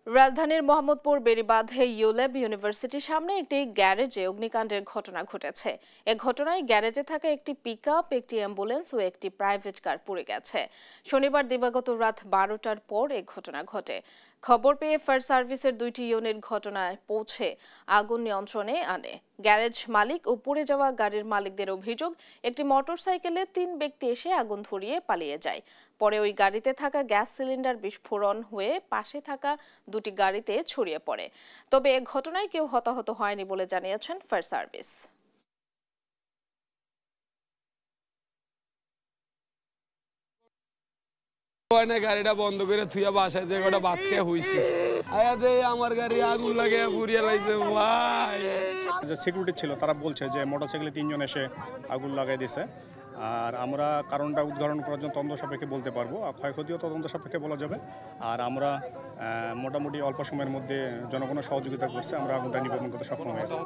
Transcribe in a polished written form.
রাজধানীর মোহাম্মদপুর বেড়িবাঁধে ইউলেব ইউনিভার্সিটির সামনে একটি গ্যারেজে অগ্নিকাণ্ডের ঘটনা ঘটেছে। এ ঘটনায় গ্যারেজে থাকা একটি পিকআপ, একটি অ্যাম্বুলেন্স ও একটি প্রাইভেট কার পুড়ে গেছে। শনিবার দিবাগত রাত 12টার পর এ ঘটনা ঘটে। খবর পেয়ে ফায়ার সার্ভিসের 2টি ইউনিট ঘটনায় পৌঁছে আগুন নিয়ন্ত্রণে আনে। গ্যারেজ মালিক ও পুড়ে যাওয়া গাড়ির মালিকদের অভিযোগ, একটি মোটরসাইকেলে 3 ব্যক্তি এসে আগুন ধরিয়ে পালিয়ে যায়। পরে ওই গাড়িতে থাকা গ্যাস সিলিন্ডার বিস্ফোরণ হয়ে পাশে থাকা 2টি গাড়িতে ছড়িয়ে পড়ে। তবে এ ঘটনায় কেউ হতাহত হয়নি বলে জানিয়েছেন ফায়ার সার্ভিস। গাড়িটা বন্ধ করে থুয়া বাসায় যে গোটা ভাত খেয়ে হইছে আমার গাড়ি আগুন লাগে পুড়িয়ে লাইছে ভাই। যে সিকিউরিটি ছিল তারা বলছে যে মোটরসাইকেলে 3 জন এসে আগুন লাগাই দিয়েছে। আর আমরা কারণটা উদ্ঘাটন করার জন্য তদন্ত সাপেক্ষে বলতে পারবো, আর ক্ষয়ক্ষতিও তদন্ত সাপেক্ষে বলা যাবে। আর আমরা মোটামুটি অল্প সময়ের মধ্যে জনগণের সহযোগিতা করছে, আমরা আগুনটা নিবন্ধন করতে সক্ষম হয়েছি।